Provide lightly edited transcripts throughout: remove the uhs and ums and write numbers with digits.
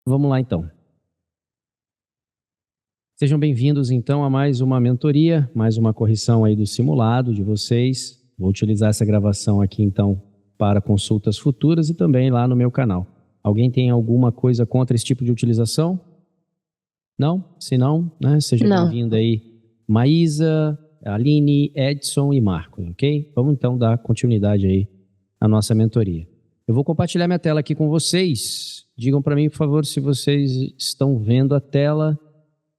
Vamos lá, então. Sejam bem-vindos, então, a mais uma mentoria, mais uma correção aí do simulado de vocês. Vou utilizar essa gravação aqui, então, para consultas futuras e também lá no meu canal. Alguém tem alguma coisa contra esse tipo de utilização? Não? Se não, né? Seja bem-vindo aí, Maísa, Aline, Edson e Marco, ok? Vamos, então, dar continuidade aí à nossa mentoria. Eu vou compartilhar minha tela aqui com vocês. Digam para mim, por favor, se vocês estão vendo a tela.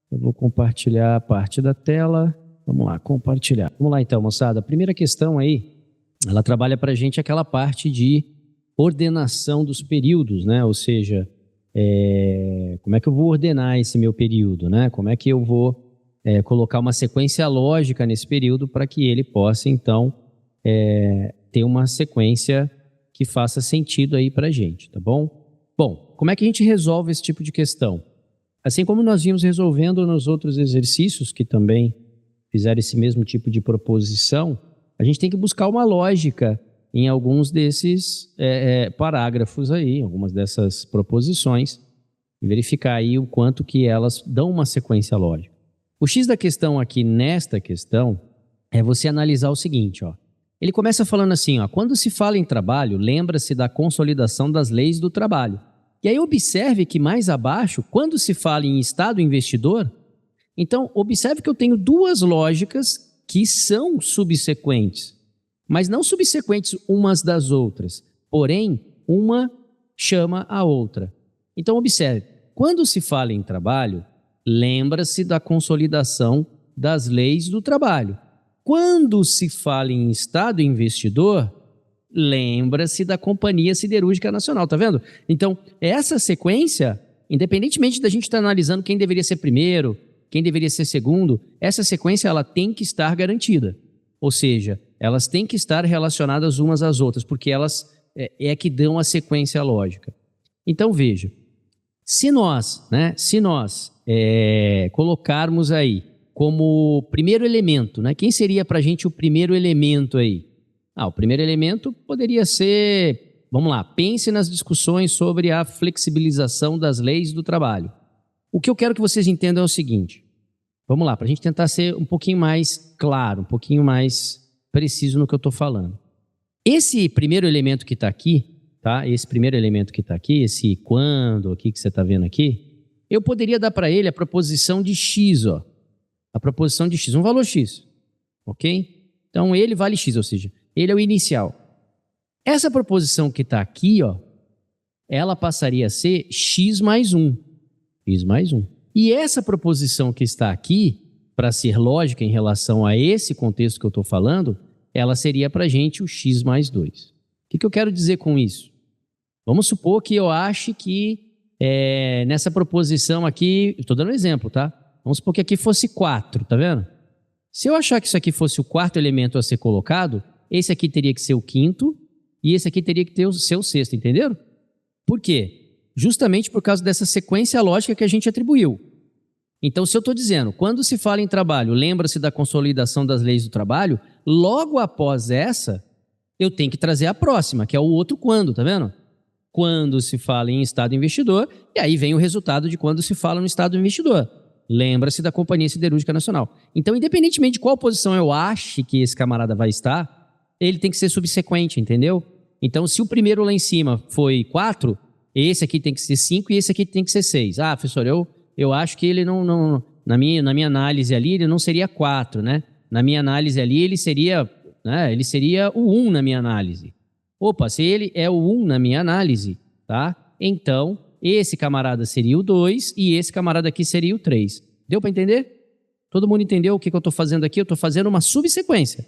Eu vou compartilhar a parte da tela. Vamos lá, compartilhar. Vamos lá então, moçada. A primeira questão aí, ela trabalha para a gente aquela parte de ordenação dos períodos, né? Ou seja, como é que eu vou ordenar esse meu período, né? Como é que eu vou colocar uma sequência lógica nesse período para que ele possa, então, ter uma sequência que faça sentido aí para a gente, tá bom? Bom, como é que a gente resolve esse tipo de questão? Assim como nós vimos resolvendo nos outros exercícios que também fizeram esse mesmo tipo de proposição, a gente tem que buscar uma lógica em alguns desses parágrafos aí, algumas dessas proposições, e verificar aí o quanto que elas dão uma sequência lógica. O X da questão aqui nesta questão é você analisar o seguinte, ó. Ele começa falando assim, ó, quando se fala em trabalho, lembra-se da consolidação das leis do trabalho. E aí observe que mais abaixo, quando se fala em Estado investidor, então observe que eu tenho duas lógicas que são subsequentes, mas não subsequentes umas das outras, porém uma chama a outra. Então observe, quando se fala em trabalho, lembra-se da consolidação das leis do trabalho. Quando se fala em Estado investidor, lembra-se da Companhia Siderúrgica Nacional, tá vendo? Então, essa sequência, independentemente da gente estar analisando quem deveria ser primeiro, quem deveria ser segundo, essa sequência ela tem que estar garantida. Ou seja, elas têm que estar relacionadas umas às outras, porque elas que dão a sequência lógica. Então, veja, se nós colocarmos aí como primeiro elemento, né? Quem seria para a gente o primeiro elemento aí? O primeiro elemento poderia ser, vamos lá, pense nas discussões sobre a flexibilização das leis do trabalho. O que eu quero que vocês entendam é o seguinte, vamos lá, para a gente tentar ser um pouquinho mais claro, um pouquinho mais preciso no que eu estou falando. Esse primeiro elemento que está aqui, tá? Esse primeiro elemento que está aqui, esse quando aqui que você está vendo aqui, eu poderia dar para ele a proposição de x, ó. A proposição de x, um valor x, ok? Então ele vale x, ou seja, ele é o inicial. Essa proposição que está aqui, ó, ela passaria a ser x mais 1. X mais 1. E essa proposição que está aqui, para ser lógica em relação a esse contexto que eu estou falando, ela seria para a gente o x mais 2. O que eu quero dizer com isso? Vamos supor que eu ache que nessa proposição aqui, estou dando um exemplo, tá? Vamos supor que aqui fosse 4, tá vendo? Se eu achar que isso aqui fosse o quarto elemento a ser colocado, esse aqui teria que ser o quinto e esse aqui teria que ser o sexto, entenderam? Por quê? Justamente por causa dessa sequência lógica que a gente atribuiu. Então, se eu estou dizendo, quando se fala em trabalho, lembra-se da consolidação das leis do trabalho, logo após essa, eu tenho que trazer a próxima, que é o outro quando, tá vendo? Quando se fala em Estado investidor, e aí vem o resultado de quando se fala no Estado investidor. Lembra-se da Companhia Siderúrgica Nacional. Então, independentemente de qual posição eu ache que esse camarada vai estar, ele tem que ser subsequente, entendeu? Então, se o primeiro lá em cima foi 4, esse aqui tem que ser 5 e esse aqui tem que ser 6. Professor, eu acho que ele não na minha análise ali, ele não seria 4, né? Na minha análise ali, ele seria o 1 na minha análise. Opa, se ele é o 1 na minha análise, tá? Então, esse camarada seria o 2 e esse camarada aqui seria o 3. Deu para entender? Todo mundo entendeu o que eu estou fazendo aqui? Eu estou fazendo uma subsequência.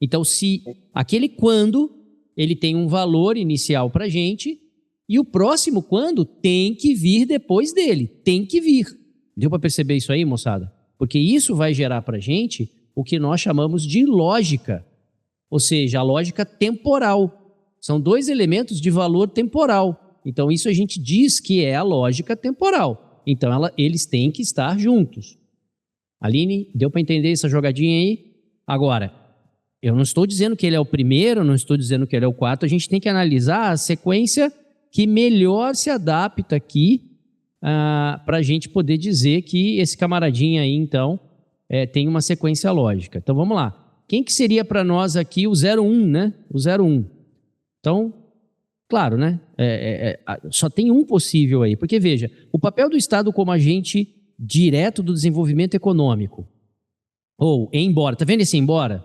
Então, se aquele quando, ele tem um valor inicial para a gente e o próximo quando tem que vir depois dele. Tem que vir. Deu para perceber isso aí, moçada? Porque isso vai gerar para a gente o que nós chamamos de lógica. Ou seja, a lógica temporal. São dois elementos de valor temporal. Então, isso a gente diz que é a lógica temporal. Então, eles têm que estar juntos. Aline, deu para entender essa jogadinha aí? Agora, eu não estou dizendo que ele é o primeiro, não estou dizendo que ele é o quarto. A gente tem que analisar a sequência que melhor se adapta aqui para a gente poder dizer que esse camaradinha aí, então, tem uma sequência lógica. Então, vamos lá. Quem que seria para nós aqui o 01, né? O 01. Então, claro, né? Só tem um possível aí. Porque, veja, o papel do Estado como agente direto do desenvolvimento econômico. Ou embora. Tá vendo esse embora?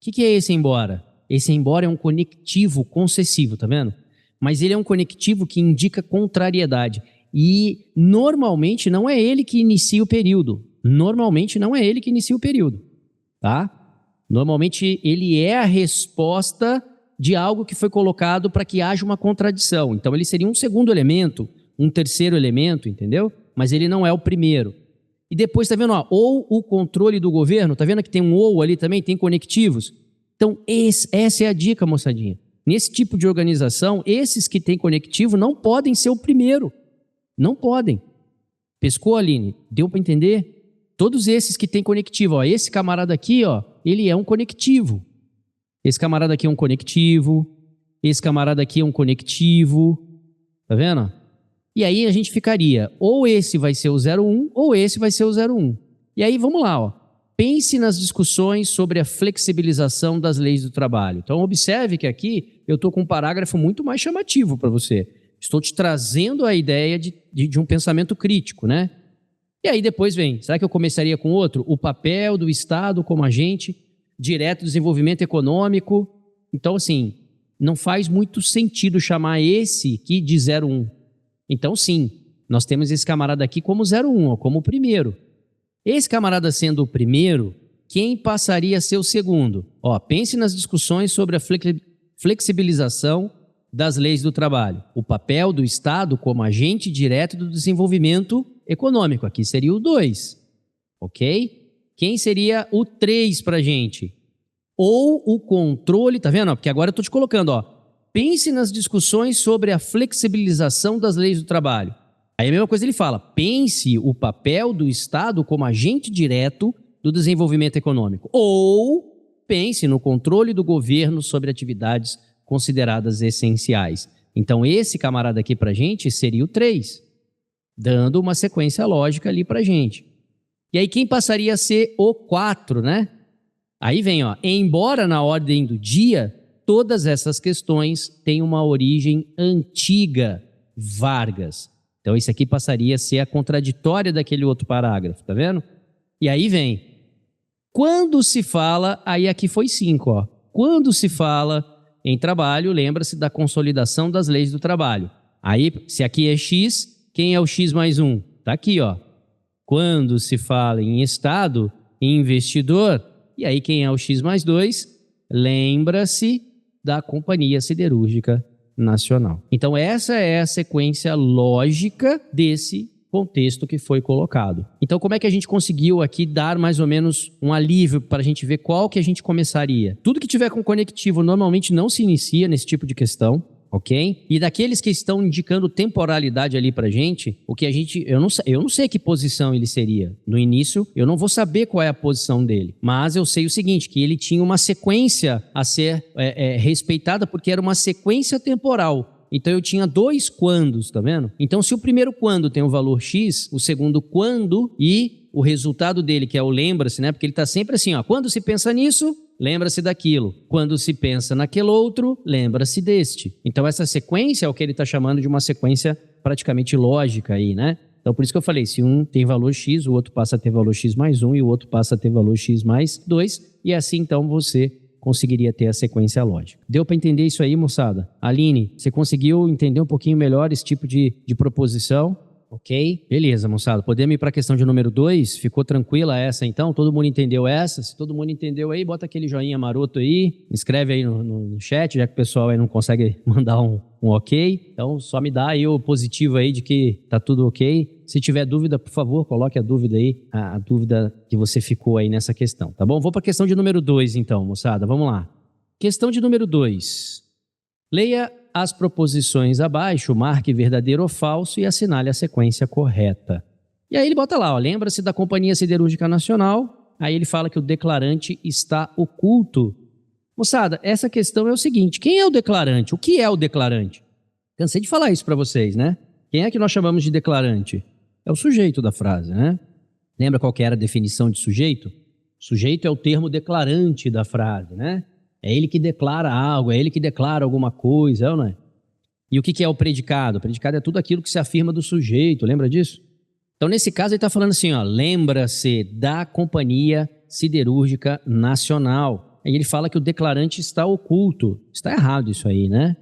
O que é esse embora? Esse embora é um conectivo concessivo, tá vendo? Mas ele é um conectivo que indica contrariedade. E normalmente não é ele que inicia o período. Normalmente não é ele que inicia o período, tá? Normalmente ele é a resposta de algo que foi colocado para que haja uma contradição. Então ele seria um segundo elemento, um terceiro elemento, entendeu? Mas ele não é o primeiro. E depois, tá vendo, ó, ou o controle do governo, tá vendo que tem um ou ali também, tem conectivos? Então essa é a dica, moçadinha. Nesse tipo de organização, esses que têm conectivo não podem ser o primeiro. Não podem. Pescou, Aline? Deu para entender? Todos esses que têm conectivo, ó, esse camarada aqui, ó, ele é um conectivo. Esse camarada aqui é um conectivo. Esse camarada aqui é um conectivo. Tá vendo? E aí a gente ficaria, ou esse vai ser o 01, ou esse vai ser o 01. E aí vamos lá, ó. Pense nas discussões sobre a flexibilização das leis do trabalho. Então observe que aqui eu estou com um parágrafo muito mais chamativo para você. Estou te trazendo a ideia de um pensamento crítico, né? E aí depois vem, será que eu começaria com outro? O papel do Estado como agente direto do desenvolvimento econômico. Então, assim, não faz muito sentido chamar esse aqui de 01. Então, sim, nós temos esse camarada aqui como 01, ó, como o primeiro. Esse camarada sendo o primeiro, quem passaria a ser o segundo? Ó, pense nas discussões sobre a flexibilização das leis do trabalho. O papel do Estado como agente direto do desenvolvimento econômico. Aqui seria o 2, ok? Quem seria o 3 para a gente? Ou o controle, tá vendo? Porque agora eu estou te colocando, ó. Pense nas discussões sobre a flexibilização das leis do trabalho. Aí a mesma coisa ele fala, pense o papel do Estado como agente direto do desenvolvimento econômico. Ou pense no controle do governo sobre atividades consideradas essenciais. Então esse camarada aqui para a gente seria o 3, dando uma sequência lógica ali para a gente. E aí quem passaria a ser o 4, né? Aí vem, ó, embora na ordem do dia, todas essas questões têm uma origem antiga, Vargas. Então isso aqui passaria a ser a contraditória daquele outro parágrafo, tá vendo? E aí vem, quando se fala, aí aqui foi 5, ó. Quando se fala em trabalho, lembra-se da consolidação das leis do trabalho. Aí, se aqui é X, quem é o X mais 1? Tá aqui, ó. Quando se fala em Estado, em investidor, e aí quem é o X mais 2? Lembra-se da Companhia Siderúrgica Nacional. Então essa é a sequência lógica desse contexto que foi colocado. Então como é que a gente conseguiu aqui dar mais ou menos um alívio para a gente ver qual que a gente começaria? Tudo que tiver com conectivo normalmente não se inicia nesse tipo de questão. Ok? E daqueles que estão indicando temporalidade ali pra gente, o que a gente, eu não sei que posição ele seria. No início, eu não vou saber qual é a posição dele, mas eu sei o seguinte, que ele tinha uma sequência a ser respeitada, porque era uma sequência temporal. Então eu tinha 2 quandos, tá vendo? Então se o primeiro quando tem o valor X, o segundo quando e o resultado dele, que é o lembra-se, né? Porque ele está sempre assim, ó, quando se pensa nisso, lembra-se daquilo. Quando se pensa naquele outro, lembra-se deste. Então essa sequência é o que ele está chamando de uma sequência praticamente lógica aí, né? Então por isso que eu falei, se um tem valor X, o outro passa a ter valor X mais 1 e o outro passa a ter valor X mais 2, e assim então você conseguiria ter a sequência lógica. Deu para entender isso aí, moçada? Aline, você conseguiu entender um pouquinho melhor esse tipo de proposição? Ok? Beleza, moçada. Podemos ir para a questão de número 2? Ficou tranquila essa então? Todo mundo entendeu essa? Se todo mundo entendeu aí, bota aquele joinha maroto aí, escreve aí no chat, já que o pessoal aí não consegue mandar um ok. Então só me dá aí o positivo aí de que tá tudo ok. Se tiver dúvida, por favor, coloque a dúvida aí, a dúvida que você ficou aí nessa questão, tá bom? Vou para a questão de número 2 então, moçada. Vamos lá. Questão de número 2. Leia as proposições abaixo, marque verdadeiro ou falso e assinale a sequência correta. E aí ele bota lá, ó, lembra-se da Companhia Siderúrgica Nacional, aí ele fala que o declarante está oculto. Moçada, essa questão é o seguinte, quem é o declarante? O que é o declarante? Cansei de falar isso para vocês, né? Quem é que nós chamamos de declarante? É o sujeito da frase, né? Lembra qual que era a definição de sujeito? Sujeito é o termo declarante da frase, né? É ele que declara algo, é ele que declara alguma coisa, não é? E o que é o predicado? O predicado é tudo aquilo que se afirma do sujeito, lembra disso? Então, nesse caso, ele está falando assim, ó, lembra-se da Companhia Siderúrgica Nacional. Aí ele fala que o declarante está oculto. Está errado isso aí, né?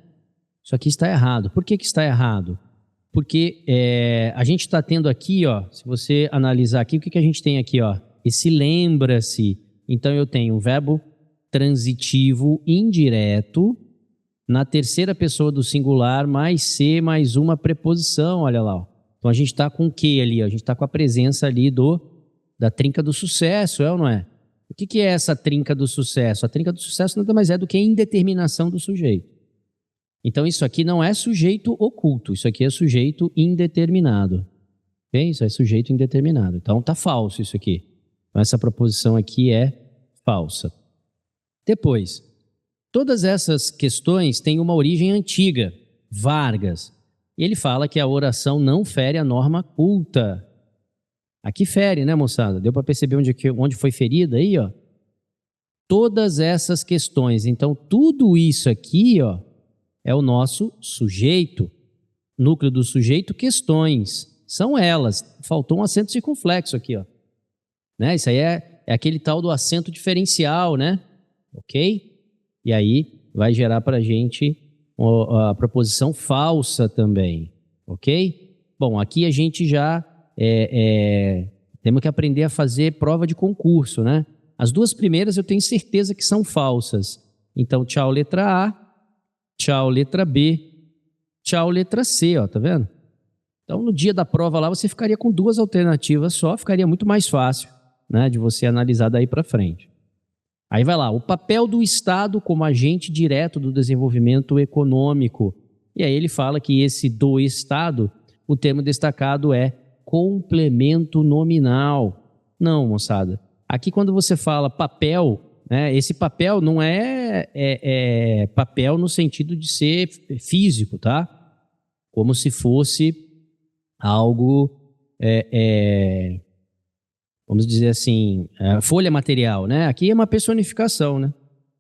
Isso aqui está errado. Por que está errado? Porque a gente está tendo aqui, ó, se você analisar aqui, o que a gente tem aqui, ó? Esse lembra-se. Então, eu tenho um verbo transitivo indireto na terceira pessoa do singular, mais ser, mais uma preposição, olha lá. Ó. Então, a gente está com o que ali? Ó? A gente está com a presença ali da trinca do sucesso, é ou não é? O que é essa trinca do sucesso? A trinca do sucesso nada mais é do que a indeterminação do sujeito. Então, isso aqui não é sujeito oculto, isso aqui é sujeito indeterminado. Okay? Isso é sujeito indeterminado. Então, está falso isso aqui. Então, essa proposição aqui é falsa. Depois, todas essas questões têm uma origem antiga, Vargas. E ele fala que a oração não fere a norma culta. Aqui fere, né, moçada? Deu para perceber onde foi ferida aí, ó? Todas essas questões. Então, tudo isso aqui, ó, é o nosso sujeito. Núcleo do sujeito, questões. São elas. Faltou um acento circunflexo aqui, ó. Né? Isso aí é aquele tal do acento diferencial, né? Ok? E aí vai gerar para a gente a proposição falsa também, ok? Bom, aqui a gente já temos que aprender a fazer prova de concurso, né? As duas primeiras eu tenho certeza que são falsas. Então, tchau letra A, tchau letra B, tchau letra C, ó, tá vendo? Então, no dia da prova lá, você ficaria com duas alternativas só, ficaria muito mais fácil, né, de você analisar daí para frente. Aí vai lá, o papel do Estado como agente direto do desenvolvimento econômico. E aí ele fala que esse do Estado, o termo destacado é complemento nominal. Não, moçada. Aqui quando você fala papel, né, esse papel não é papel no sentido de ser físico, tá? Como se fosse algo... vamos dizer assim, folha material, né? Aqui é uma personificação, né?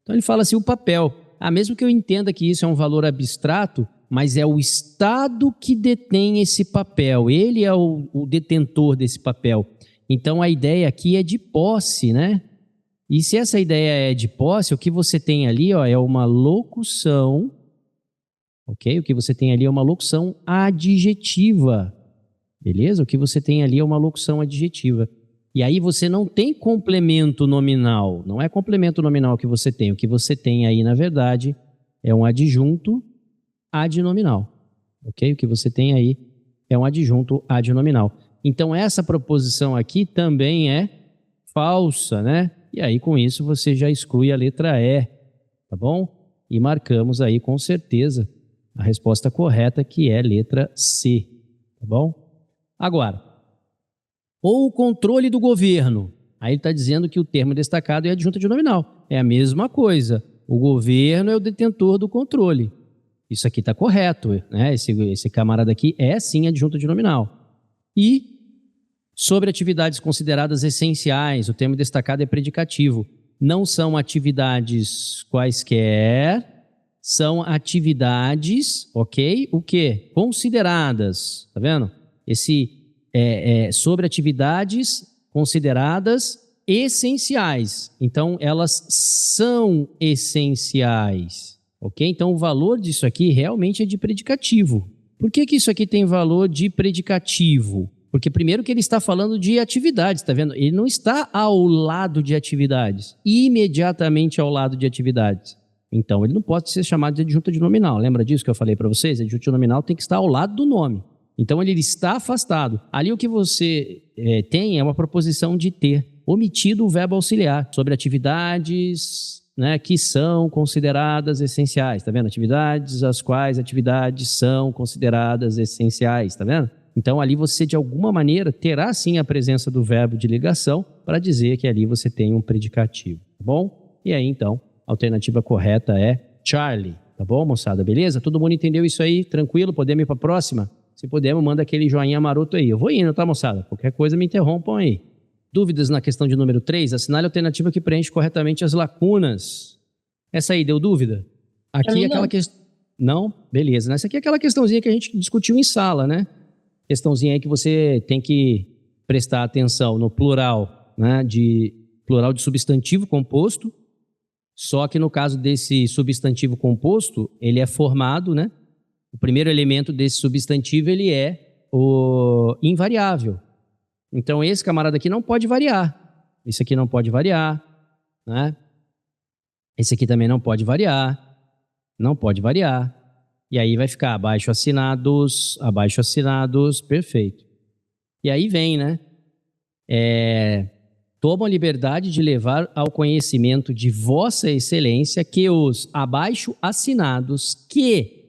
Então ele fala assim, o papel. Mesmo que eu entenda que isso é um valor abstrato, mas é o Estado que detém esse papel. Ele é o detentor desse papel. Então a ideia aqui é de posse, né? E se essa ideia é de posse, o que você tem ali, ó, é uma locução, ok? O que você tem ali é uma locução adjetiva, beleza? O que você tem ali é uma locução adjetiva. E aí você não tem complemento nominal, não é complemento nominal que você tem. O que você tem aí, na verdade, é um adjunto adnominal, ok? O que você tem aí é um adjunto adnominal. Então, essa proposição aqui também é falsa, né? E aí, com isso, você já exclui a letra E, tá bom? E marcamos aí, com certeza, a resposta correta, que é letra C, tá bom? Agora... ou o controle do governo. Aí ele está dizendo que o termo destacado é adjunto adnominal. É a mesma coisa. O governo é o detentor do controle. Isso aqui está correto, né? Esse camarada aqui é sim adjunto adnominal. E sobre atividades consideradas essenciais, o termo destacado é predicativo. Não são atividades quaisquer, são atividades, ok? O quê? Consideradas. Tá vendo? Sobre atividades consideradas essenciais. Então, elas são essenciais, ok? Então, o valor disso aqui realmente é de predicativo. Por que isso aqui tem valor de predicativo? Porque primeiro que ele está falando de atividades, tá vendo? Ele não está ao lado de atividades, imediatamente ao lado de atividades. Então, ele não pode ser chamado de adjunto adnominal. Lembra disso que eu falei para vocês? Adjunto adnominal tem que estar ao lado do nome. Então, ele está afastado. Ali o que você tem é uma proposição de ter omitido o verbo auxiliar sobre atividades, né, que são consideradas essenciais. Está vendo? Atividades as quais atividades são consideradas essenciais. Está vendo? Então, ali você, de alguma maneira, terá sim a presença do verbo de ligação para dizer que ali você tem um predicativo. Tá bom? E aí, então, a alternativa correta é Charlie. Tá bom, moçada? Beleza? Todo mundo entendeu isso aí? Tranquilo? Podemos ir para a próxima? Se puder, manda aquele joinha maroto aí. Eu vou indo, tá, moçada? Qualquer coisa me interrompam aí. Dúvidas na questão de número 3? Assinale a alternativa que preenche corretamente as lacunas. Essa aí, deu dúvida? Aqui é aquela questão... Não? Beleza. Essa aqui é aquela questãozinha que a gente discutiu em sala, né? Questãozinha aí que você tem que prestar atenção no plural, né? Plural de substantivo composto. Só que no caso desse substantivo composto, ele é formado, né? O primeiro elemento desse substantivo, ele é o invariável. Então, esse camarada aqui não pode variar. Esse aqui não pode variar, né? Esse aqui também não pode variar. Não pode variar. E aí vai ficar abaixo assinados, perfeito. E aí vem, né? Tomam a liberdade de levar ao conhecimento de Vossa Excelência que os abaixo assinados que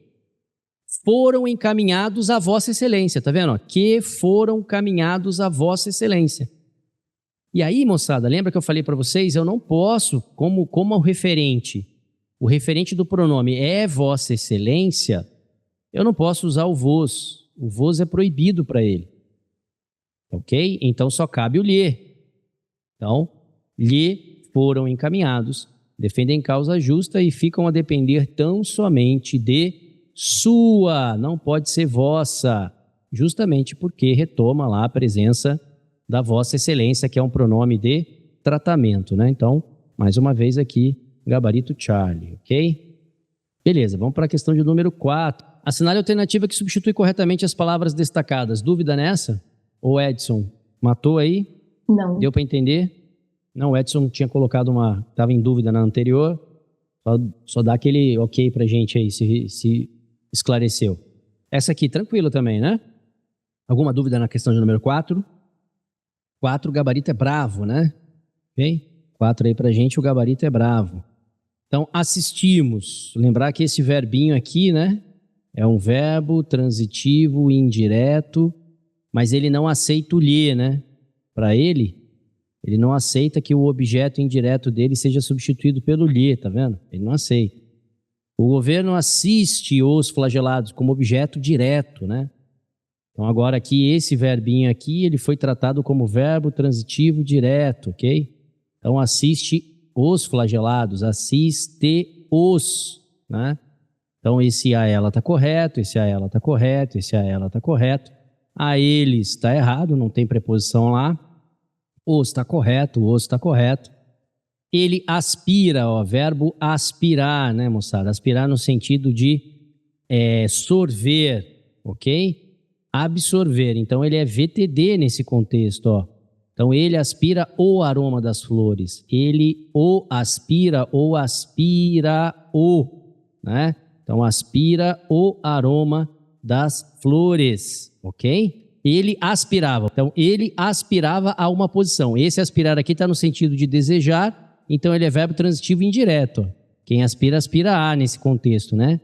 foram encaminhados a Vossa Excelência, tá vendo? Que foram encaminhados a Vossa Excelência. E aí, moçada, lembra que eu falei para vocês? Eu não posso, como o referente do pronome é Vossa Excelência, eu não posso usar o vos. O vos é proibido para ele. Ok? Então só cabe o lhe. Então, lhe foram encaminhados, defendem causa justa e ficam a depender tão somente de sua, não pode ser vossa, justamente porque retoma lá a presença da Vossa Excelência, que é um pronome de tratamento, né? Então, mais uma vez aqui, gabarito Charlie, ok? Beleza, vamos para a questão de número 4. Assinale a alternativa que substitui corretamente as palavras destacadas. Dúvida nessa? Ou Edson, matou aí? Não. Deu para entender? Não, o Edson tinha colocado estava em dúvida na anterior, só dá aquele ok pra gente aí, se esclareceu. Essa aqui, tranquilo também, né? Alguma dúvida na questão de número 4? 4, o gabarito é bravo, né? Ok? 4 aí pra gente, o gabarito é bravo. Então, assistimos. Lembrar que esse verbinho aqui, né? É um verbo transitivo indireto, mas ele não aceita o lhe, né? Para ele não aceita que o objeto indireto dele seja substituído pelo lhe, tá vendo? Ele não aceita. O governo assiste os flagelados como objeto direto, né? Então agora aqui, esse verbinho aqui, ele foi tratado como verbo transitivo direto, ok? Então assiste os flagelados, assiste-os, né? Então esse a ela está correto, esse a ela está correto, esse a ela está correto. A eles está errado, não tem preposição lá. Os está correto, os está correto. Ele aspira, ó, verbo aspirar, né, moçada? Aspirar no sentido de sorver, ok? Absorver. Então, ele é VTD nesse contexto, ó. Então, ele aspira o aroma das flores. Ele o aspira ou aspira o, né? Então, aspira o aroma das flores, ok? Ele aspirava. Então, ele aspirava a uma posição. Esse aspirar aqui está no sentido de desejar, então ele é verbo transitivo indireto. Quem aspira, aspira a nesse contexto, né?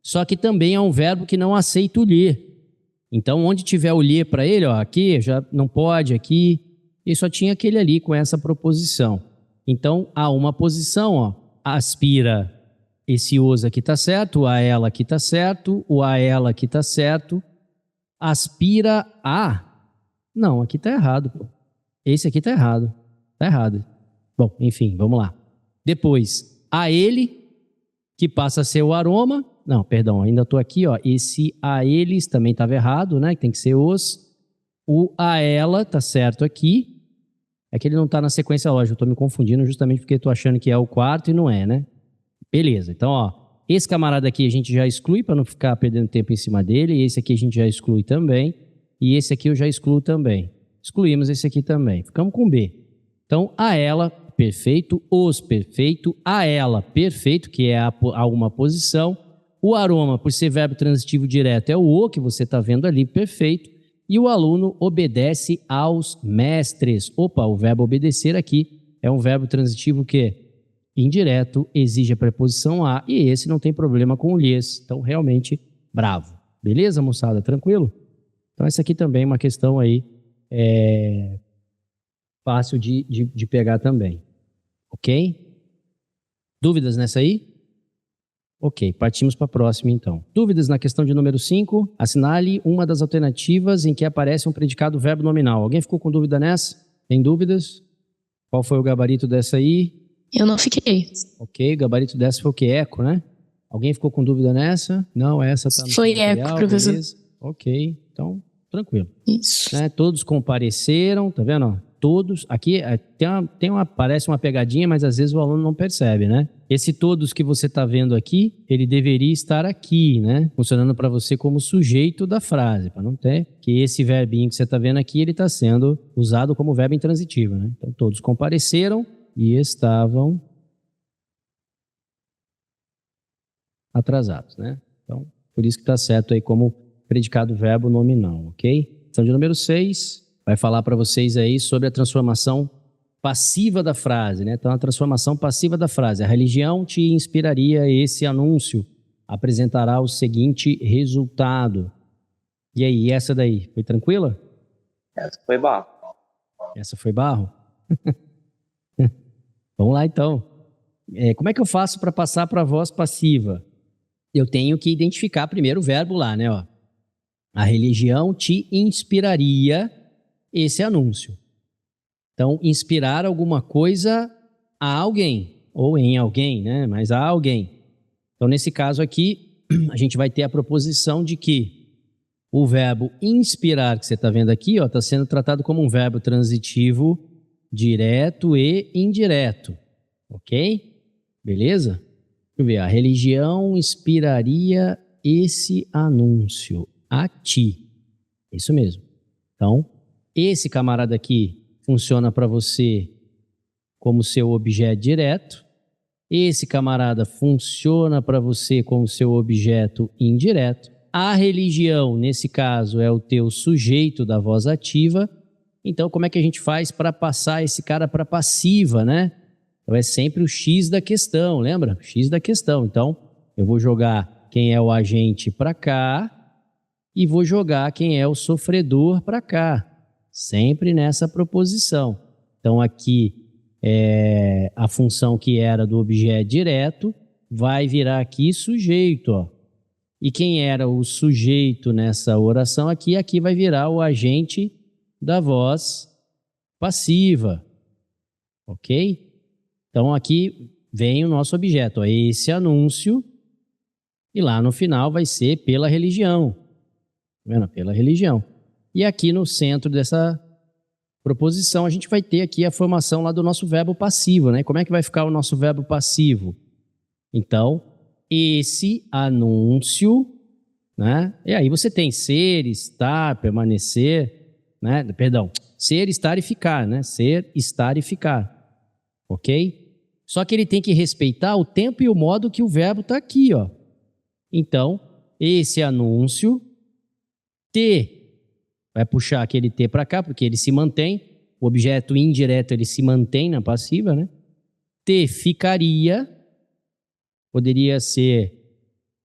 Só que também é um verbo que não aceita o lhe. Então, onde tiver o lhe para ele, ó, aqui já não pode, aqui, e só tinha aquele ali com essa proposição. Então, há uma posição, ó, aspira, esse os aqui está certo, o a ela aqui está certo, o a ela aqui está certo, aspira a... Não, aqui está errado. Esse aqui está errado. Está errado. Bom, enfim, vamos lá. Depois, a ele, que passa a ser o aroma. Não, perdão, ainda estou aqui, ó. Esse a eles também estava errado, né? Tem que ser os. O a ela, tá certo aqui. É que ele não está na sequência lógica. Eu estou me confundindo justamente porque estou achando que é o quarto e não é, né? Beleza, então, ó. Esse camarada aqui a gente já exclui para não ficar perdendo tempo em cima dele. Esse aqui a gente já exclui também. E esse aqui eu já excluo também. Excluímos esse aqui também. Ficamos com B. Então, a ela, perfeito. Os, perfeito. A ela, perfeito, que é a uma posição. O aroma, por ser verbo transitivo direto, é o que você está vendo ali, perfeito. E o aluno obedece aos mestres. Opa, o verbo obedecer aqui é um verbo transitivo que indireto, exige a preposição a, e esse não tem problema com o lhes. Então, realmente, bravo. Beleza, moçada? Tranquilo? Então, essa aqui também é uma questão aí fácil de pegar também. Ok? Dúvidas nessa aí? Ok, partimos para a próxima então. Dúvidas na questão de número 5? Assinale uma das alternativas em que aparece um predicado verbo nominal. Alguém ficou com dúvida nessa? Tem dúvidas? Qual foi o gabarito dessa aí? Eu não fiquei. Ok, o gabarito dessa foi o que? Eco, né? Alguém ficou com dúvida nessa? Não, essa está no Foi material, eco, professor. beleza? Ok, então, tranquilo. Isso. Né? Todos compareceram, tá vendo? Ó, todos, aqui parece uma pegadinha, mas às vezes o aluno não percebe, né? Esse todos que você está vendo aqui, ele deveria estar aqui, né? Funcionando para você como sujeito da frase, para não ter que esse verbinho que você está vendo aqui, ele está sendo usado como verbo intransitivo, né? Então, todos compareceram e estavam atrasados, né? Então, por isso que está certo aí como predicado verbo nominal, ok? Questão de número 6 vai falar para vocês aí sobre a transformação passiva da frase, né? Então, a transformação passiva da frase. A religião te inspiraria esse anúncio, apresentará o seguinte resultado. E aí, essa daí, foi tranquila? Essa foi barro. Essa foi barro? Vamos lá, então. Como é que eu faço para passar para a voz passiva? Eu tenho que identificar primeiro o verbo lá, né? Ó. A religião te inspiraria esse anúncio. Então, inspirar alguma coisa a alguém, ou em alguém, né? Mas a alguém. Então, nesse caso aqui, a gente vai ter a proposição de que o verbo inspirar, que você está vendo aqui, está sendo tratado como um verbo transitivo direto e indireto. Ok? Beleza? Deixa eu ver. A religião inspiraria esse anúncio a ti. Isso mesmo. Então, esse camarada aqui funciona para você como seu objeto direto. Esse camarada funciona para você como seu objeto indireto. A religião, nesse caso, é o teu sujeito da voz ativa. Então, como é que a gente faz para passar esse cara para passiva, né? Então, é sempre o X da questão, lembra? X da questão. Então, eu vou jogar quem é o agente para cá e vou jogar quem é o sofredor para cá. Sempre nessa proposição. Então, aqui, a função que era do objeto direto vai virar aqui sujeito, ó. E quem era o sujeito nessa oração aqui vai virar o agente da voz passiva. Ok? Então, aqui vem o nosso objeto, ó, esse anúncio, e lá no final vai ser pela religião. Tá vendo? Pela religião. E aqui no centro dessa proposição, a gente vai ter aqui a formação lá do nosso verbo passivo, né? Como é que vai ficar o nosso verbo passivo? Então, esse anúncio, né? E aí você tem ser, estar, permanecer, né? Perdão, ser, estar e ficar, né? Ser, estar e ficar. Ok? Só que ele tem que respeitar o tempo e o modo que o verbo está aqui, ó. Então, esse anúncio, vai puxar aquele T para cá, porque ele se mantém, o objeto indireto ele se mantém na passiva, né? Te ficaria, poderia ser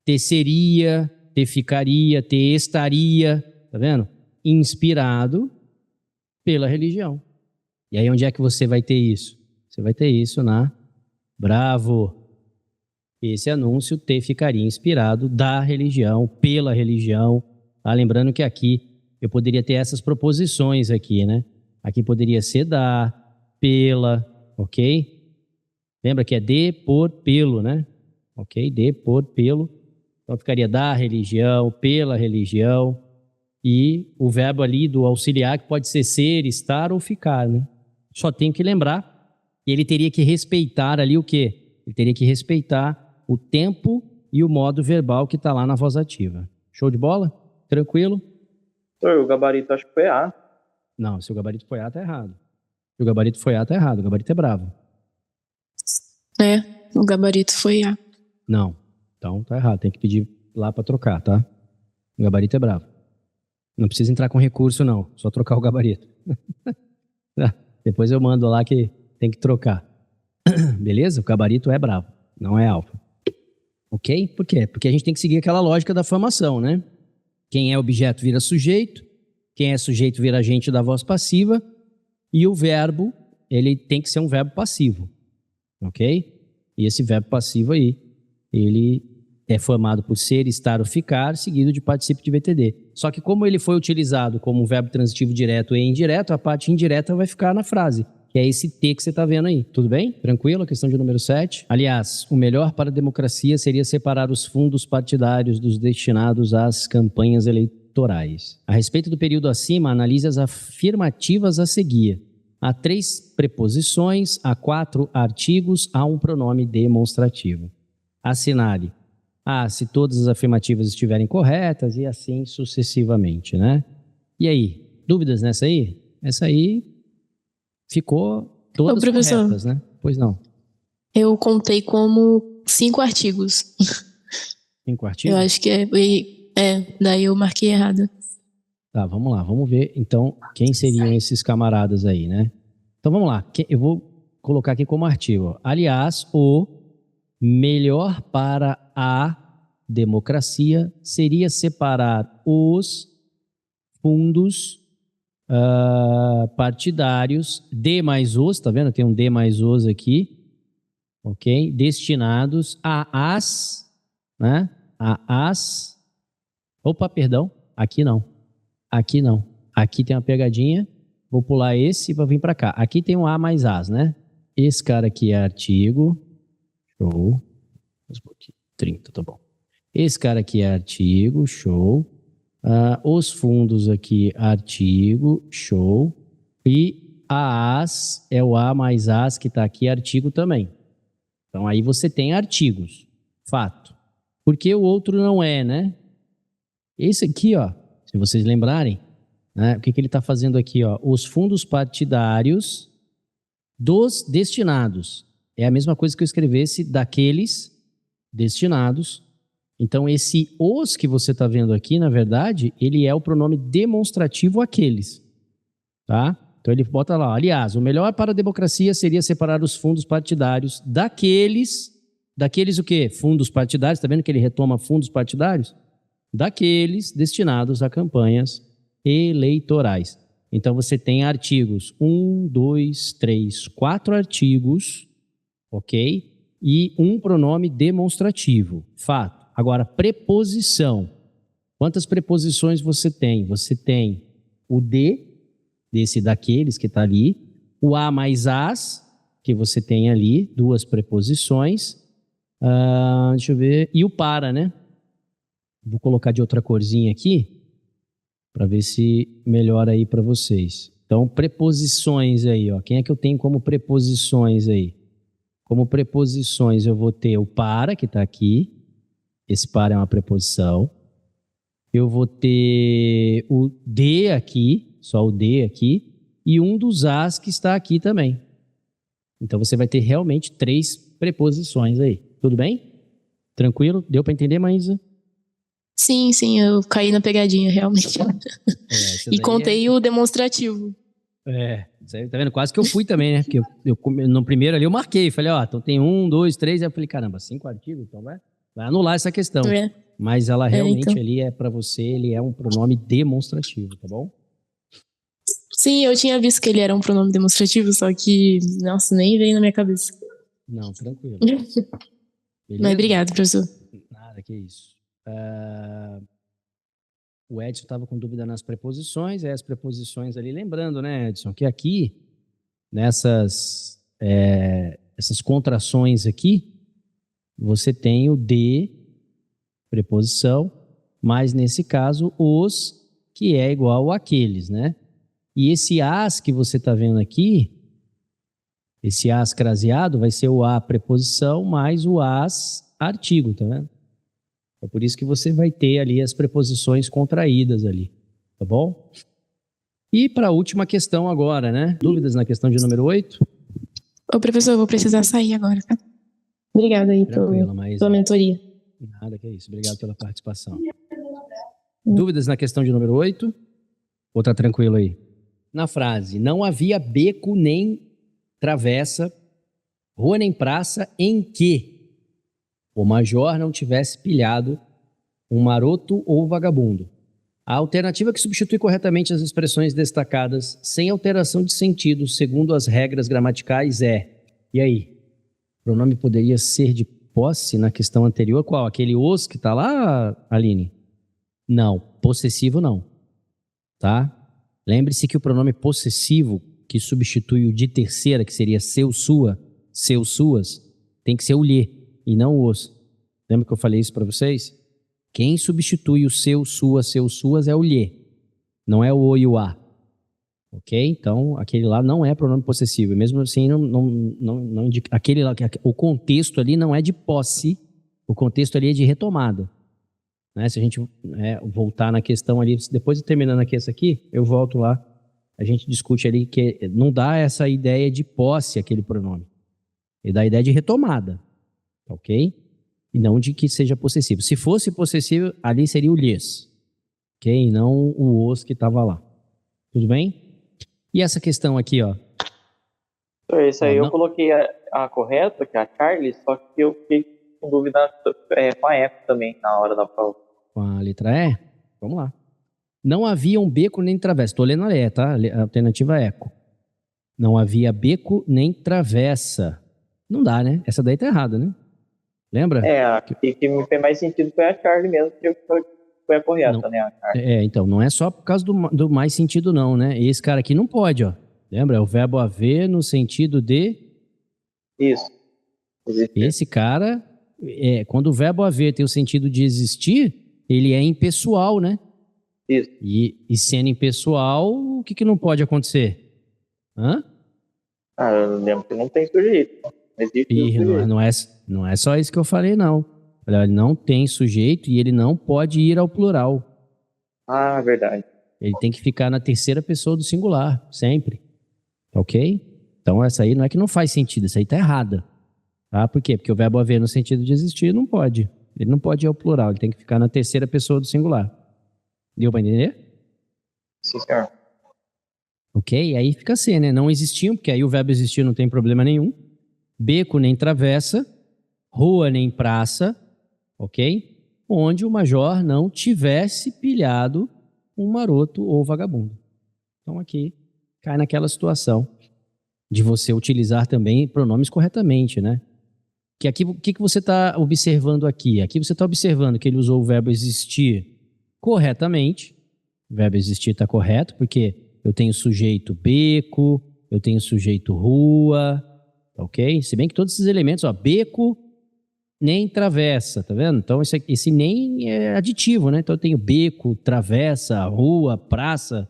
te seria, te ficaria, te estaria, tá vendo? Inspirado pela religião. E aí onde é que você vai ter isso? Você vai ter isso na bravo. Esse anúncio te ficaria inspirado da religião, pela religião. Tá? Lembrando que aqui eu poderia ter essas proposições aqui, né? Aqui poderia ser da, pela, ok? Lembra que é de, por, pelo, né? Ok? De, por, pelo. Então ficaria da religião, pela religião. E o verbo ali do auxiliar que pode ser, estar ou ficar, né? Só tenho que lembrar que ele teria que respeitar ali o quê? Ele teria que respeitar o tempo e o modo verbal que está lá na voz ativa. Show de bola? Tranquilo? O gabarito acho que foi A. Não, se o gabarito foi A, tá errado. Se o gabarito foi A, tá errado. O gabarito é bravo. O gabarito foi A. Não, então tá errado. Tem que pedir lá para trocar, tá? O gabarito é bravo. Não precisa entrar com recurso, não. Só trocar o gabarito. Depois eu mando lá que tem que trocar. Beleza? O gabarito é bravo, não é alfa. Ok? Por quê? Porque a gente tem que seguir aquela lógica da formação, né? Quem é objeto vira sujeito, quem é sujeito vira agente da voz passiva, e o verbo, ele tem que ser um verbo passivo. Ok? E esse verbo passivo aí, ele é formado por ser, estar ou ficar, seguido de particípio de VTD. Só que como ele foi utilizado como um verbo transitivo direto e indireto, a parte indireta vai ficar na frase, que é esse T que você está vendo aí. Tudo bem? Tranquilo? A questão de número 7. Aliás, o melhor para a democracia seria separar os fundos partidários dos destinados às campanhas eleitorais. A respeito do período acima, analise as afirmativas a seguir. Há 3 preposições, há 4 artigos, há um pronome demonstrativo. Assinale. Se todas as afirmativas estiverem corretas e assim sucessivamente, né? E aí, dúvidas nessa aí? Essa aí ficou todas corretas, né? Pois não. Eu contei como 5 artigos. 5 artigos? Eu acho que daí eu marquei errado. Tá, vamos lá, vamos ver então quem seriam esses camaradas aí, né? Então vamos lá, eu vou colocar aqui como artigo. Ó. Aliás, o melhor para a democracia seria separar os fundos partidários, D mais os, tá vendo? Tem um D mais os aqui, ok? Destinados a as, né? Opa, perdão, aqui não. Aqui tem uma pegadinha, vou pular esse para vir para cá. Aqui tem um A mais as, né? Esse cara aqui é artigo, show. 30, tá bom. Esse cara aqui é artigo, show. Os fundos aqui, artigo, show. E a as é o A mais as que está aqui, artigo também. Então aí você tem artigos, fato. Porque o outro não é, né? Esse aqui, ó, se vocês lembrarem, né, o que ele está fazendo aqui? Ó, os fundos partidários dos destinados. É a mesma coisa que eu escrevesse daqueles destinados. Então, esse os que você está vendo aqui, na verdade, ele é o pronome demonstrativo aqueles. Tá? Então, ele bota lá, aliás, o melhor para a democracia seria separar os fundos partidários daqueles o quê? Fundos partidários, está vendo que ele retoma fundos partidários? Daqueles destinados a campanhas eleitorais. Então, você tem artigos, 1, 2, 3, 4 artigos, ok? E um pronome demonstrativo, fato. Agora, preposição. Quantas preposições você tem? Você tem o D, daqueles que está ali, o A mais as, que você tem ali, 2 preposições, deixa eu ver, e o para, né? Vou colocar de outra corzinha aqui, para ver se melhora aí para vocês. Então, preposições aí, ó. Quem é que eu tenho como preposições aí? Como preposições eu vou ter o para, que está aqui. Esse para é uma preposição. Eu vou ter o de aqui, só o de aqui, e um dos as que está aqui também. Então, você vai ter realmente 3 preposições aí. Tudo bem? Tranquilo? Deu para entender, Maísa? Sim, eu caí na pegadinha, realmente. E contei o demonstrativo. Tá vendo? Quase que eu fui também, né? Porque eu no primeiro ali eu marquei, falei, ó, então tem 1, 2, 3, aí eu falei, caramba, 5 artigos, então vai anular essa questão. Mas ela realmente então. Ali é para você, ele é um pronome demonstrativo, tá bom? Sim, eu tinha visto que ele era um pronome demonstrativo, só que, nossa, nem veio na minha cabeça. Não, tranquilo. Mas obrigado, professor. Nada, que isso. O Edson estava com dúvida nas preposições, as preposições ali, lembrando, né, Edson, que aqui, nessas essas contrações aqui, você tem o de, preposição, mas nesse caso, os, que é igual àqueles, né? E esse as que você está vendo aqui, esse as craseado, vai ser o a preposição mais o as artigo, tá vendo? É por isso que você vai ter ali as preposições contraídas ali, tá bom? E para a última questão agora, né? Dúvidas na questão de número 8? Ô, professor, eu vou precisar sair agora, tá? Obrigada aí pela mentoria. Nada, que é isso. Obrigado pela participação. Dúvidas na questão de número 8? Ou tá tranquilo aí? Na frase, não havia beco nem travessa, rua nem praça em que o major não tivesse pilhado um maroto ou vagabundo. A alternativa que substitui corretamente as expressões destacadas sem alteração de sentido, segundo as regras gramaticais, é... E aí? O pronome poderia ser de posse na questão anterior, qual? Aquele os que está lá, Aline? Não, possessivo não, tá? Lembre-se que o pronome possessivo, que substitui o de terceira, que seria seu, sua, seus, suas, tem que ser o lhe e não o os. Lembra que eu falei isso para vocês? Quem substitui o seu, sua, seus, suas é o lhe, não é o e o a. Ok? Então, aquele lá não é pronome possessivo. Mesmo assim, não indica. Aquele lá, o contexto ali não é de posse, o contexto ali é de retomada. Né? Se a gente voltar na questão ali, depois de terminando aqui essa aqui, eu volto lá, a gente discute ali que não dá essa ideia de posse aquele pronome. Ele dá a ideia de retomada. Ok? E não de que seja possessivo. Se fosse possessivo, ali seria o lhes. Ok? E não o os que estava lá. Tudo bem? E essa questão aqui, ó. Isso aí eu coloquei a correta, que é a Charlie, só que eu fiquei com dúvida com a eco também, na hora da prova. Com a letra E? Vamos lá. Não havia um beco nem travessa. Estou lendo a E, tá? A alternativa é eco. Não havia beco nem travessa. Não dá, né? Essa daí tá errada, né? Lembra? A que me fez mais sentido foi a Charlie mesmo, que foi a correta, não, né? A Charlie. Então, não é só por causa do mais sentido, não, né? Esse cara aqui não pode, ó. Lembra? É o verbo haver no sentido de... Isso. Existir. Esse cara, quando o verbo haver tem o sentido de existir, ele é impessoal, né? Isso. E sendo impessoal, o que não pode acontecer? Hã? Eu lembro que não tem sujeito. Não é só isso que eu falei, não. Ele não tem sujeito e ele não pode ir ao plural. Verdade. Ele tem que ficar na terceira pessoa do singular, sempre. Ok? Então essa aí não é que não faz sentido, essa aí tá errada. Tá? Por quê? Porque o verbo haver no sentido de existir não pode. Ele não pode ir ao plural, ele tem que ficar na terceira pessoa do singular. Deu para entender? Sim, senhor. Ok? Aí fica assim, né? Não existiam, porque aí o verbo existir não tem problema nenhum. Beco nem travessa, rua nem praça, ok? Onde o major não tivesse pilhado um maroto ou vagabundo. Então aqui cai naquela situação de você utilizar também pronomes corretamente, né? Que aqui, o que você está observando aqui? Aqui você está observando que ele usou o verbo existir corretamente. O verbo existir está correto, porque eu tenho sujeito beco, eu tenho sujeito rua, ok? Se bem que todos esses elementos, ó, beco nem travessa, tá vendo? Então esse nem é aditivo, né? Então eu tenho beco, travessa, rua, praça.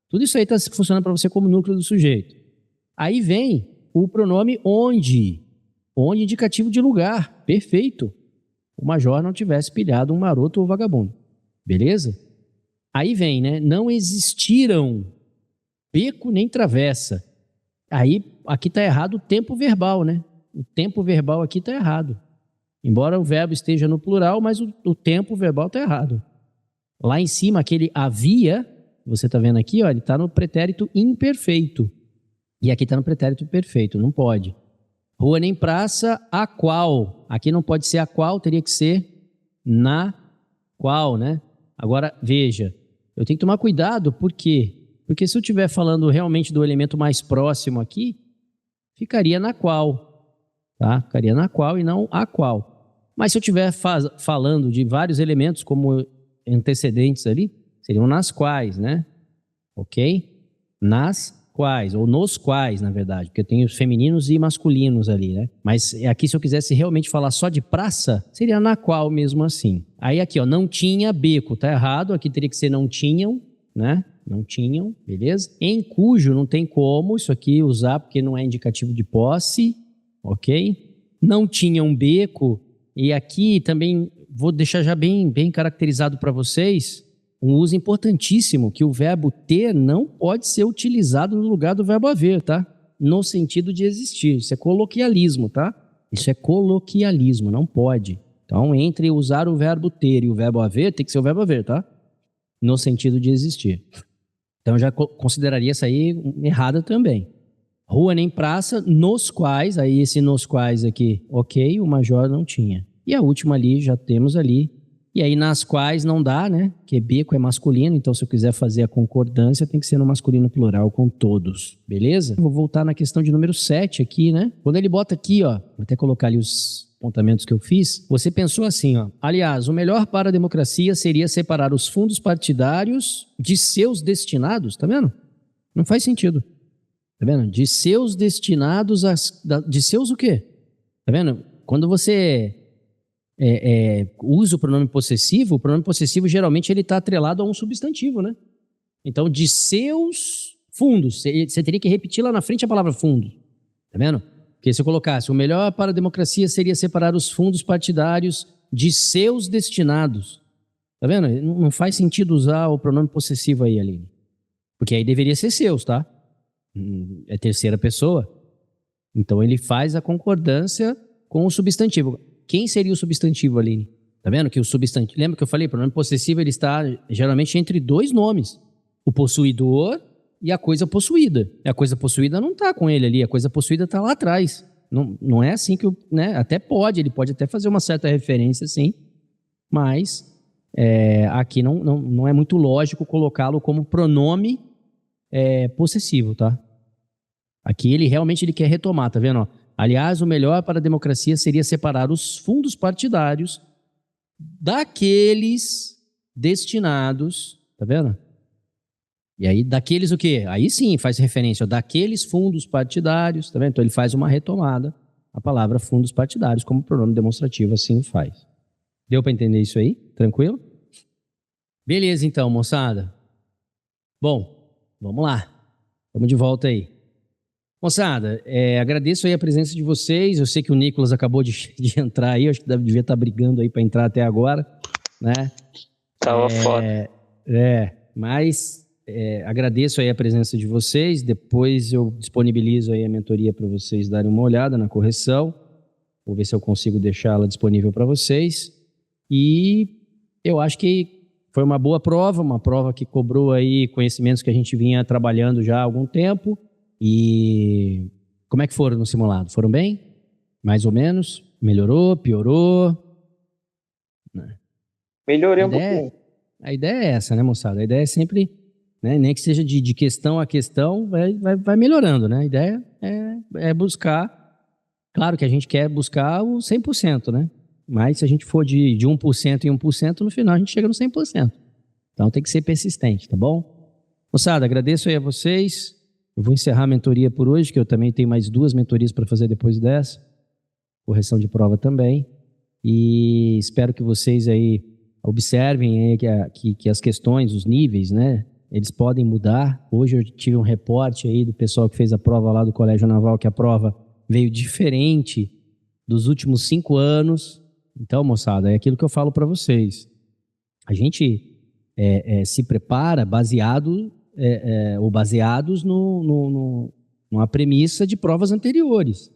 Tudo isso aí está funcionando para você como núcleo do sujeito. Aí vem o pronome onde. Onde indicativo de lugar. Perfeito. O major não tivesse pilhado um maroto ou vagabundo. Beleza? Aí vem, né? Não existiram beco nem travessa. Aí, aqui está errado o tempo verbal, né? O tempo verbal aqui está errado. Embora o verbo esteja no plural, mas o tempo verbal está errado. Lá em cima, aquele havia, você está vendo aqui, ó, ele está no pretérito imperfeito. E aqui está no pretérito perfeito, não pode. Rua nem praça, a qual. Aqui não pode ser a qual, teria que ser na qual, né? Agora, veja, eu tenho que tomar cuidado, por quê? Porque se eu estiver falando realmente do elemento mais próximo aqui, ficaria na qual, tá? Ficaria na qual e não a qual. Mas se eu estiver falando de vários elementos como antecedentes ali, seriam nas quais, né? Ok? Nas quais, ou nos quais, na verdade, porque eu tenho femininos e masculinos ali, né? Mas aqui, se eu quisesse realmente falar só de praça, seria na qual mesmo assim. Aí aqui, ó, não tinha beco, tá errado, aqui teria que ser não tinham, né? Não tinham, beleza? Em cujo não tem como isso aqui usar, porque não é indicativo de posse, ok? Não tinham beco, e aqui também vou deixar já bem caracterizado para vocês um uso importantíssimo, que o verbo ter não pode ser utilizado no lugar do verbo haver, tá? No sentido de existir. Isso é coloquialismo, tá? Isso é coloquialismo, não pode. Então, entre usar o verbo ter e o verbo haver, tem que ser o verbo haver, tá? No sentido de existir. Então, eu já consideraria essa aí errada também. Rua nem praça, nos quais, aí esse nos quais aqui, ok, o major não tinha. E a última ali, já temos ali. E aí nas quais não dá, né? Porque beco é masculino, então se eu quiser fazer a concordância, tem que ser no masculino plural com todos, beleza? Vou voltar na questão de número 7 aqui, né? Quando ele bota aqui, ó, vou até colocar ali apontamentos que eu fiz, você pensou assim, ó, aliás, o melhor para a democracia seria separar os fundos partidários de seus destinados, tá vendo? Não faz sentido, tá vendo? De seus destinados, de seus o quê? Tá vendo? Quando você usa o pronome possessivo geralmente ele está atrelado a um substantivo, né? Então, de seus fundos, você teria que repetir lá na frente a palavra fundo, tá vendo? Porque se eu colocasse, o melhor para a democracia seria separar os fundos partidários de seus destinados. Tá vendo? Não faz sentido usar o pronome possessivo aí, Aline. Porque aí deveria ser seus, tá? É terceira pessoa. Então ele faz a concordância com o substantivo. Quem seria o substantivo, Aline? Tá vendo que o substantivo... Lembra que eu falei? O pronome possessivo ele está geralmente entre dois nomes. O possuidor e a coisa possuída. E a coisa possuída não está com ele ali, a coisa possuída está lá atrás. Não é assim que... Né? Até pode, ele pode até fazer uma certa referência, sim, mas aqui não é muito lógico colocá-lo como pronome possessivo, tá? Aqui ele realmente quer retomar, tá vendo? Ó? Aliás, o melhor para a democracia seria separar os fundos partidários daqueles destinados, tá vendo? E aí, daqueles o quê? Aí sim, faz referência, ó, daqueles fundos partidários, tá vendo? Então ele faz uma retomada, a palavra fundos partidários como pronome demonstrativo, assim faz. Deu para entender isso aí? Tranquilo? Beleza então, moçada. Bom, vamos lá. Vamos de volta aí. Moçada, agradeço aí a presença de vocês. Eu sei que o Nicolas acabou de entrar aí, acho que devia estar brigando aí para entrar até agora, né? Tava foda. Mas agradeço aí a presença de vocês. Depois eu disponibilizo aí a mentoria para vocês darem uma olhada na correção. Vou ver se eu consigo deixá-la disponível para vocês. E eu acho que foi uma boa prova, uma prova que cobrou aí conhecimentos que a gente vinha trabalhando já há algum tempo. E como é que foram no simulado? Foram bem? Mais ou menos? Melhorou? Piorou? Melhorei um pouquinho. A ideia é essa, né, moçada? A ideia é sempre, né, nem que seja de questão a questão, vai melhorando, né? A ideia é buscar, claro que a gente quer buscar o 100%, né? Mas se a gente for de 1% em 1%, no final a gente chega no 100%. Então tem que ser persistente, tá bom? Moçada, agradeço aí a vocês. Eu vou encerrar a mentoria por hoje, que eu também tenho mais 2 mentorias para fazer depois dessa. Correção de prova também. E espero que vocês aí observem aí que as questões, os níveis, né? Eles podem mudar. Hoje eu tive um reporte aí do pessoal que fez a prova lá do Colégio Naval, que a prova veio diferente dos últimos 5 anos. Então, moçada, é aquilo que eu falo para vocês. A gente se prepara baseado... ou baseados numa premissa de provas anteriores.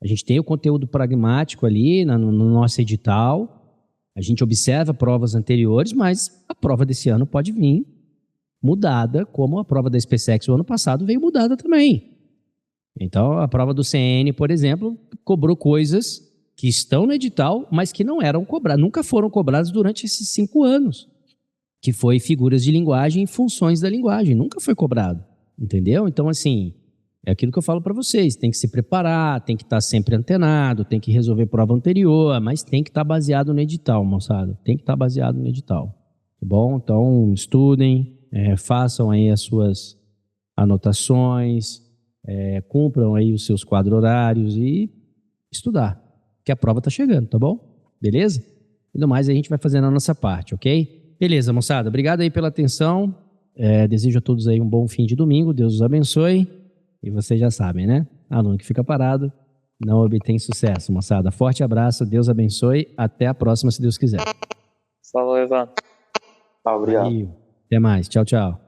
A gente tem o conteúdo pragmático ali no nosso edital, a gente observa provas anteriores, mas a prova desse ano pode vir mudada, como a prova da SpaceX o ano passado veio mudada também. Então, a prova do CN, por exemplo, cobrou coisas que estão no edital, mas que não eram cobradas, nunca foram cobradas durante esses 5 anos. Que foi figuras de linguagem e funções da linguagem. Nunca foi cobrado, entendeu? Então, assim, é aquilo que eu falo para vocês. Tem que se preparar, tem que estar sempre antenado, tem que resolver prova anterior, mas tem que estar baseado no edital, moçada. Tem que estar baseado no edital, tá bom? Então, estudem, façam aí as suas anotações, cumpram aí os seus quadros horários e estudar, que a prova está chegando, tá bom? Beleza? E do mais, a gente vai fazendo a nossa parte, ok? Beleza, moçada. Obrigado aí pela atenção. Desejo a todos aí um bom fim de domingo. Deus os abençoe. E vocês já sabem, né? Aluno que fica parado não obtém sucesso, moçada. Forte abraço. Deus abençoe. Até a próxima, se Deus quiser. Falou, Evandro. Obrigado. Valeu. Até mais. Tchau, tchau.